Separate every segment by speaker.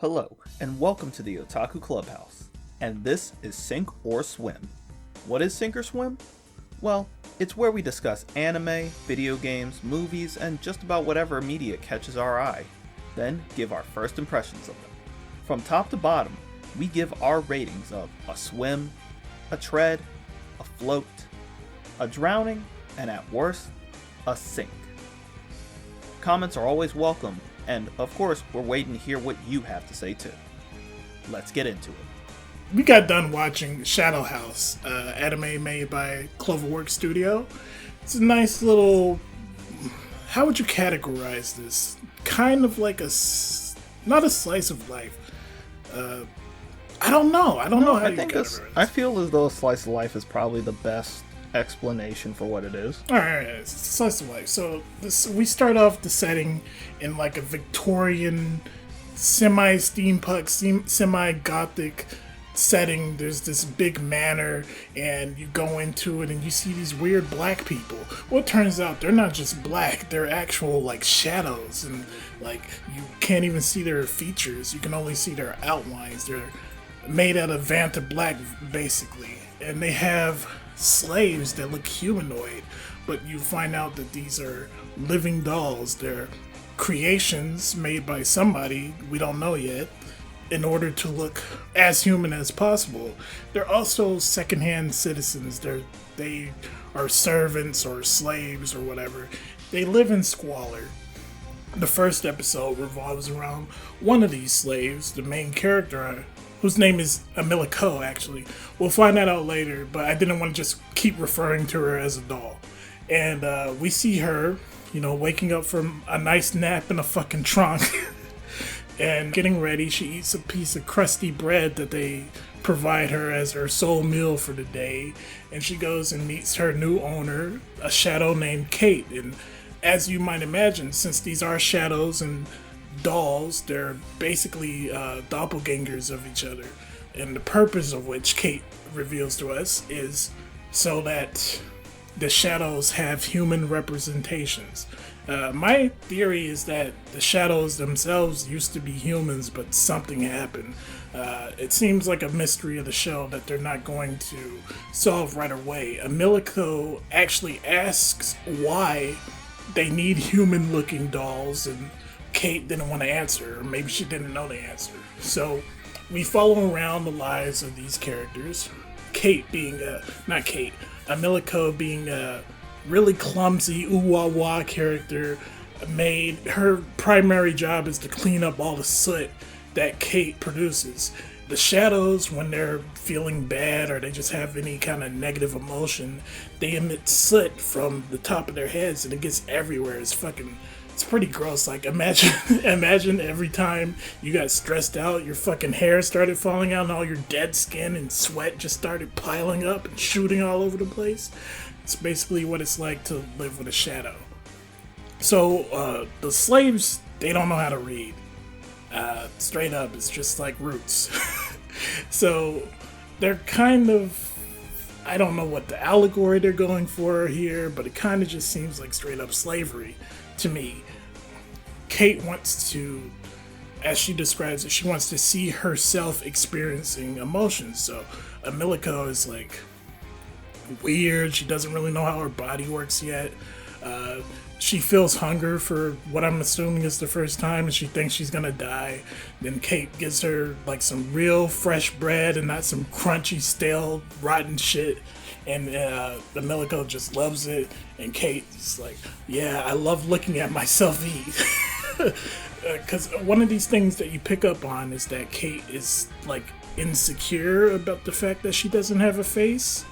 Speaker 1: Hello, and welcome to the Otaku Clubhouse. And this is Sink or Swim. What is Sink or Swim? Well, it's where we discuss anime, video games, movies, and just about whatever media catches our eye, then give our first impressions of them. From top to bottom, we give our ratings of a swim, a tread, a float, a drowning, and at worst, a sink. Comments are always welcome, and of course, we're waiting to hear what you have to say too. Let's get into it.
Speaker 2: We got done watching Shadow House, anime made by Cloverworks Studio. It's a nice little, how would you categorize this? Kind of like not a slice of life. I don't know how you categorize it.
Speaker 1: I feel as though a slice of life is probably the best explanation for what it is.
Speaker 2: Alright, it's a slice of life. So we start off the setting in like a Victorian, semi-steampunk, semi-gothic setting. There's this big manor, and you go into it and you see these weird black people. Well, it turns out they're not just black, they're actual like shadows, and like you can't even see their features, you can only see their outlines. They're made out of Vanta black basically, and they have slaves that look humanoid, but you find out that these are living dolls. They're creations made by somebody we don't know yet in order to look as human as possible. They're also secondhand citizens. They are servants or slaves or whatever. They live in squalor. The first episode revolves around one of these slaves, the main character, whose name is Amilako, actually. We'll find that out later, but I didn't want to just keep referring to her as a doll. And we see her, waking up from a nice nap in a fucking trunk and getting ready. She eats a piece of crusty bread that they provide her as her sole meal for the day. And she goes and meets her new owner, a shadow named Kate. And as you might imagine, since these are shadows and dolls, they're basically doppelgangers of each other, and the purpose of which Kate reveals to us is so that the shadows have human representations. My theory is that the shadows themselves used to be humans, but something happened. It seems like a mystery of the show that they're not going to solve right away. Amilako actually asks why they need human-looking dolls, and Kate didn't want to answer, or maybe she didn't know the answer. So we follow around the lives of these characters. Amilako being a really clumsy, ooh-wah-wah character. Her primary job is to clean up all the soot that Kate produces. The shadows, when they're feeling bad or they just have any kind of negative emotion, they emit soot from the top of their heads, and it gets everywhere. It's pretty gross. Like, imagine every time you got stressed out, your fucking hair started falling out and all your dead skin and sweat just started piling up and shooting all over the place. It's basically what it's like to live with a shadow. So, the slaves, they don't know how to read. Straight up, it's just like roots. So, they're kind of, I don't know what the allegory they're going for here, but it kind of just seems like straight up slavery to me. Kate wants to, as she describes it, she wants to see herself experiencing emotions. So Amilako is like weird. She doesn't really know how her body works yet. She feels hunger for what I'm assuming is the first time, and she thinks she's gonna die. Then Kate gives her like some real fresh bread and not some crunchy, stale, rotten shit. And Amilako just loves it, and Kate's like, yeah, I love looking at myself eat. Because one of these things that you pick up on is that Kate is like insecure about the fact that she doesn't have a face.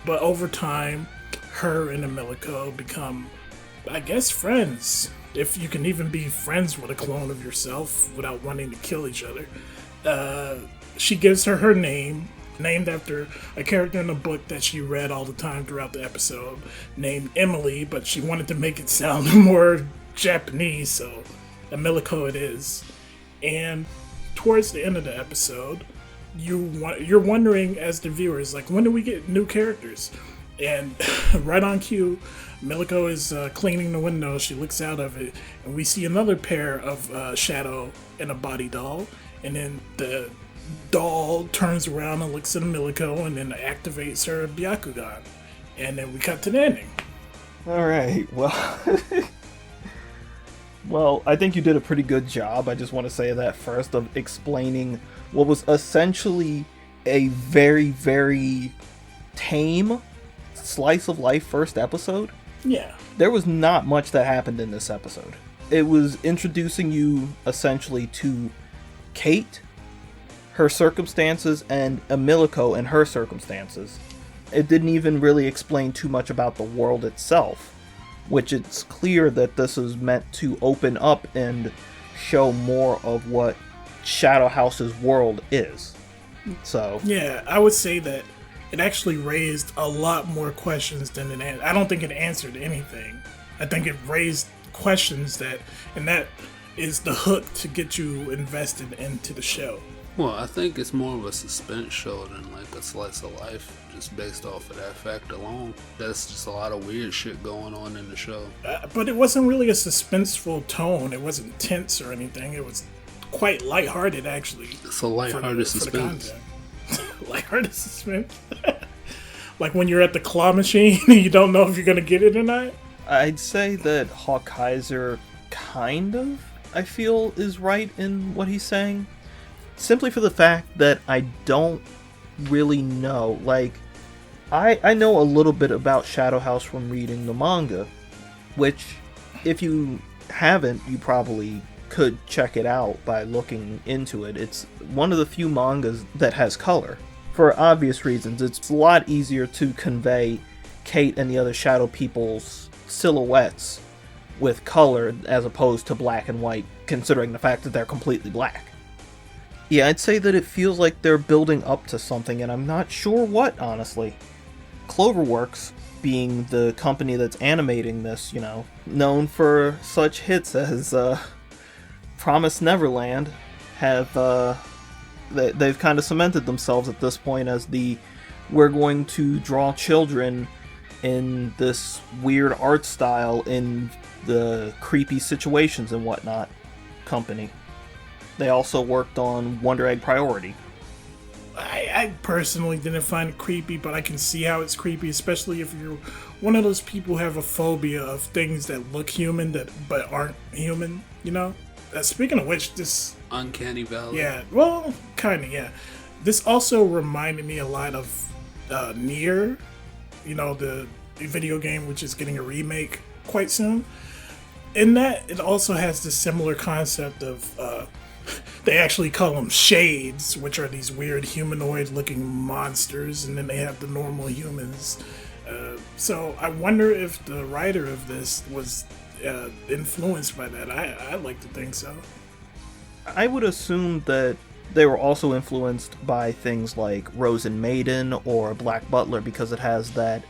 Speaker 2: But over time, her and Amilako become, I guess, friends. If you can even be friends with a clone of yourself without wanting to kill each other. She gives her name, named after a character in a book that she read all the time throughout the episode, named Emily, but she wanted to make it sound more Japanese, so Amilako it is. And towards the end of the episode, you're wondering as the viewers, like, when do we get new characters? And right on cue, Amilako is cleaning the window. She looks out of it, and we see another pair of shadow and a body doll. and then the doll turns around and looks at Miliko and then activates her Byakugan. And then we cut to the ending.
Speaker 1: Alright, well... Well, I think you did a pretty good job, I just want to say that first, of explaining what was essentially a very, very tame slice of life first episode.
Speaker 2: Yeah.
Speaker 1: There was not much that happened in this episode. It was introducing you essentially to Kate, her circumstances, and Miliko and her circumstances. It didn't even really explain too much about the world itself, which it's clear that this is meant to open up and show more of what Shadow House's world is. So
Speaker 2: yeah, I would say that it actually raised a lot more questions than it answered. I don't think it answered anything. I think it raised questions and that is the hook to get you invested into the show.
Speaker 3: Well, I think it's more of a suspense show than like a slice of life, just based off of that fact alone. There's just a lot of weird shit going on in the show.
Speaker 2: But it wasn't really a suspenseful tone. It wasn't tense or anything. It was quite lighthearted, actually.
Speaker 3: It's a lighthearted suspense.
Speaker 2: Lighthearted suspense? Like when you're at the claw machine and you don't know if you're going to get it or not?
Speaker 1: I'd say that Hawkeiser kind of, I feel, is right in what he's saying. Simply for the fact that I don't really know. Like, I know a little bit about Shadow House from reading the manga, which, if you haven't, you probably could check it out by looking into it. It's one of the few mangas that has color. For obvious reasons, it's a lot easier to convey Kate and the other Shadow People's silhouettes with color as opposed to black and white, considering the fact that they're completely black. Yeah, I'd say that it feels like they're building up to something, and I'm not sure what, honestly. Cloverworks, being the company that's animating this, known for such hits as Promised Neverland, they've kind of cemented themselves at this point as we're going to draw children in this weird art style in the creepy situations and whatnot company. They also worked on Wonder Egg Priority.
Speaker 2: I personally didn't find it creepy, but I can see how it's creepy, especially if you're one of those people who have a phobia of things that look human but aren't human, Speaking of which, this...
Speaker 3: Uncanny Valley.
Speaker 2: Yeah, well, kind of, yeah. This also reminded me a lot of Nier, the video game, which is getting a remake quite soon. In that, it also has this similar concept of... they actually call them shades, which are these weird humanoid-looking monsters, and then they have the normal humans. So I wonder if the writer of this was influenced by that. I like to think so.
Speaker 1: I would assume that they were also influenced by things like Rose and Maiden or Black Butler, because it has that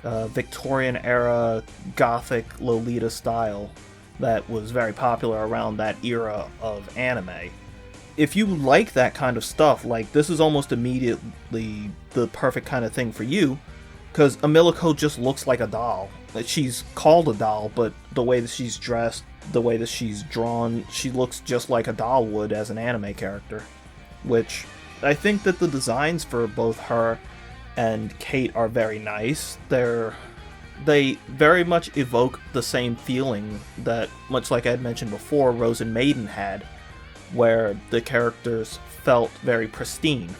Speaker 1: Victorian-era Gothic Lolita style that was very popular around that era of anime. If you like that kind of stuff, like, this is almost immediately the perfect kind of thing for you, because Miliko just looks like a doll. She's called a doll, but the way that she's dressed, the way that she's drawn, she looks just like a doll would as an anime character. Which, I think that the designs for both her and Kate are very nice. They very much evoke the same feeling that, much like I had mentioned before, Rose and Maiden had, where the characters felt very pristine.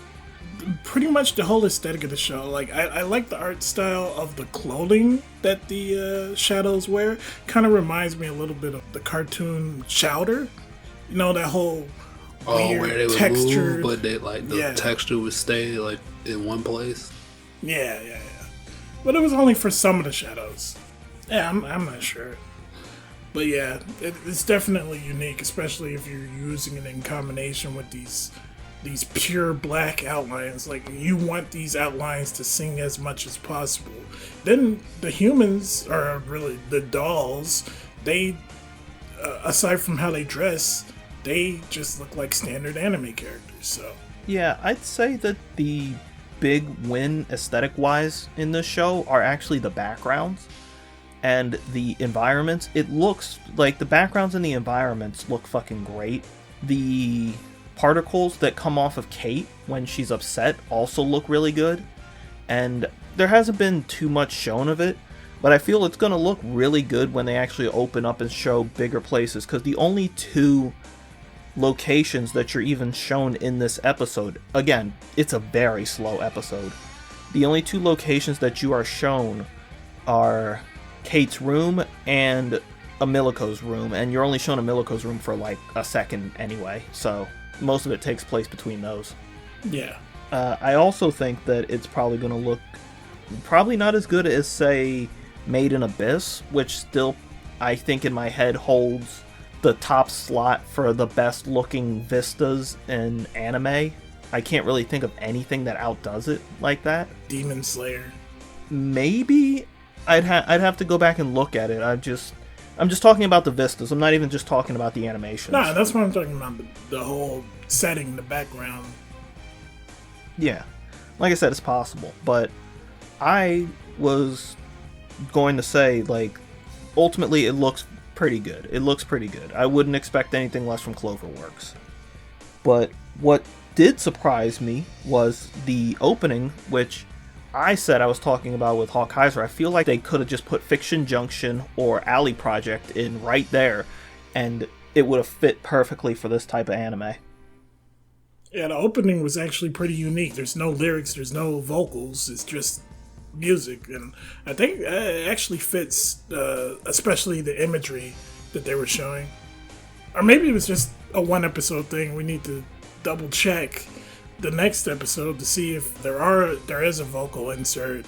Speaker 2: Pretty much the whole aesthetic of the show. Like, I like the art style of the clothing that the shadows wear. Kind of reminds me a little bit of the cartoon Chowder. That whole weird
Speaker 3: where they would
Speaker 2: textured,
Speaker 3: move, but the texture would stay in one place.
Speaker 2: Yeah. But it was only for some of the shadows. Yeah, I'm not sure. But yeah, it's definitely unique, especially if you're using it in combination with these pure black outlines. Like, you want these outlines to sing as much as possible. Then the humans, or really the dolls, they, aside from how they dress, they just look like standard anime characters. So
Speaker 1: yeah, I'd say that the big win aesthetic-wise in this show are actually the backgrounds and the environments. It looks like the backgrounds and the environments look fucking great. The particles that come off of Kate when she's upset also look really good. And there hasn't been too much shown of it, but I feel it's going to look really good when they actually open up and show bigger places, because the only two locations that you're even shown in this episode, again, it's a very slow episode, the only two locations that you are shown are Kate's room and Amiliko's room, and you're only shown Amiliko's room for like a second anyway, so most of it takes place between those.
Speaker 2: Yeah.
Speaker 1: I also think that it's probably going to look probably not as good as, say, Made in Abyss, which still, I think in my head, holds the top slot for the best looking vistas in anime. I can't really think of anything that outdoes it like that.
Speaker 2: Demon Slayer.
Speaker 1: Maybe I'd have to go back and look at it. I'm just talking about the vistas. I'm not even just talking about the animations.
Speaker 2: Nah, that's what I'm talking about. The whole setting, the background.
Speaker 1: Yeah, like I said, it's possible, but I was going to say, like, ultimately it looks pretty good. It looks pretty good. I wouldn't expect anything less from Cloverworks. But what did surprise me was the opening, which I said I was talking about with Hawk Kaiser. I feel like they could have just put Fiction Junction or Alley Project in right there, and it would have fit perfectly for this type of anime.
Speaker 2: Yeah, the opening was actually pretty unique. There's no lyrics, there's no vocals, it's just music. And I think it actually fits, especially the imagery that they were showing. Or maybe it was just a one episode thing. We need to double check the next episode to see if there is a vocal insert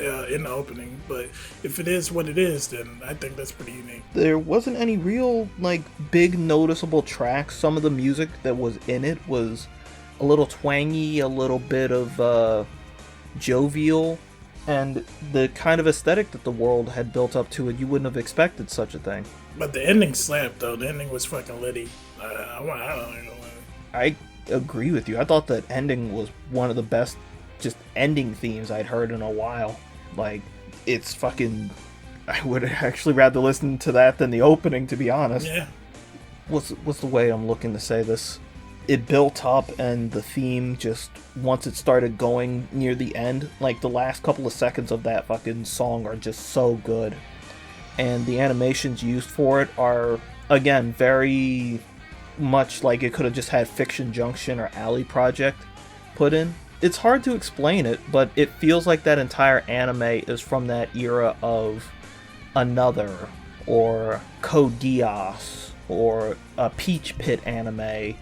Speaker 2: in the opening. But if it is what it is, then I think that's pretty unique.
Speaker 1: There wasn't any real, like, big noticeable tracks. Some of the music that was in it was a little twangy, a little bit of jovial, and the kind of aesthetic that the world had built up to it, you wouldn't have expected such a thing.
Speaker 2: But the ending slapped, though. The ending was fucking litty. I don't know.
Speaker 1: I agree with you. I thought that ending was one of the best just ending themes I'd heard in a while. Like, it's fucking... I would actually rather listen to that than the opening, to be honest.
Speaker 2: Yeah.
Speaker 1: What's the way I'm looking to say this? It built up, and the theme just, once it started going near the end, like, the last couple of seconds of that fucking song are just so good. And the animations used for it are, again, very much like it could have just had Fiction Junction or Alley Project put in. It's hard to explain it, but it feels like that entire anime is from that era of Another, or Code Geass, or a Peach Pit anime,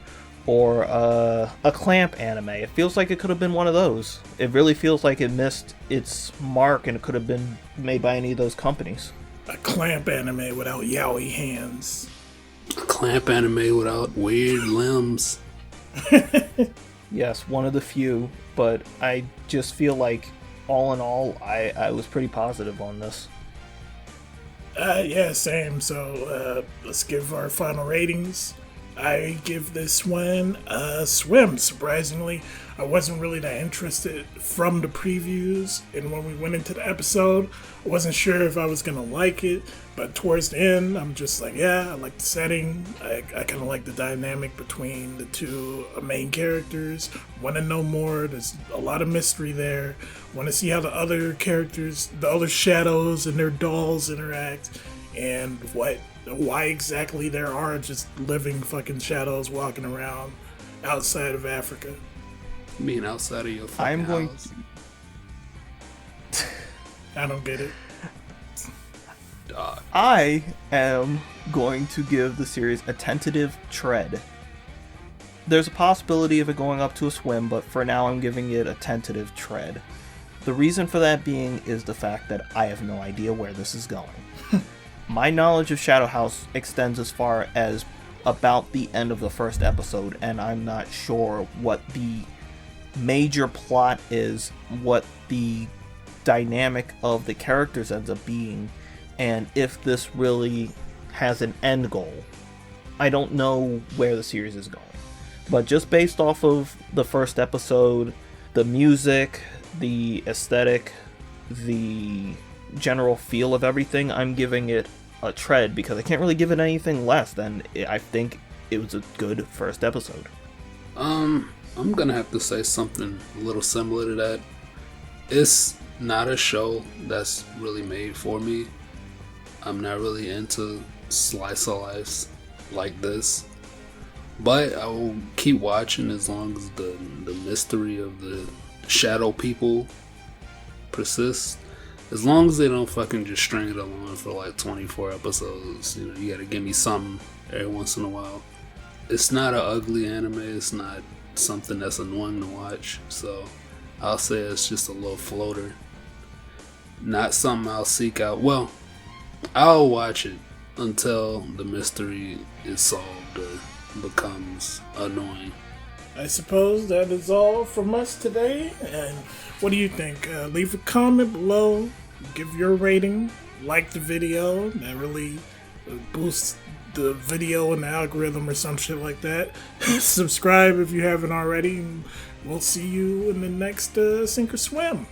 Speaker 1: or a Clamp anime. It feels like it could have been one of those. It really feels like it missed its mark, and it could have been made by any of those companies.
Speaker 2: A Clamp anime without yaoi hands.
Speaker 3: A Clamp anime without weird limbs.
Speaker 1: Yes, one of the few, but I just feel like, all in all, I was pretty positive on this.
Speaker 2: Yeah, same. So let's give our final ratings. I give this one a swim, surprisingly. I wasn't really that interested from the previews, and when we went into the episode, I wasn't sure if I was going to like it, but towards the end, I'm just like, yeah, I like the setting. I kind of like the dynamic between the two main characters. Want to know more. There's a lot of mystery there. Want to see how the other characters, the other shadows and their dolls interact, and why exactly there are just living fucking shadows walking around outside of Africa.
Speaker 3: Being outside of your fucking house.
Speaker 2: I don't get it.
Speaker 3: Dog.
Speaker 1: I am going to give the series a tentative tread. There's a possibility of it going up to a swim, but for now I'm giving it a tentative tread. The reason for that being is the fact that I have no idea where this is going. My knowledge of Shadow House extends as far as about the end of the first episode, and I'm not sure what the major plot is, what the dynamic of the characters ends up being, and if this really has an end goal. I don't know where the series is going. But just based off of the first episode, the music, the aesthetic, the general feel of everything, I'm giving it a tread, because I can't really give it anything less than I think it was a good first episode.
Speaker 3: I'm gonna have to say something a little similar to that. It's not a show that's really made for me. I'm not really into slice of lives like this. But I will keep watching as long as the mystery of the shadow people persists. As long as they don't fucking just string it along for like 24 episodes. You know, you gotta give me something every once in a while. It's not an ugly anime, it's not something that's annoying to watch. So I'll say it's just a little floater. Not something I'll seek out. Well, I'll watch it until the mystery is solved or becomes annoying.
Speaker 2: I suppose that is all from us today. And what do you think? Leave a comment below. Give your rating. Like the video. That really boosts the video and the algorithm or some shit like that. Subscribe if you haven't already. And we'll see you in the next Sink or Swim.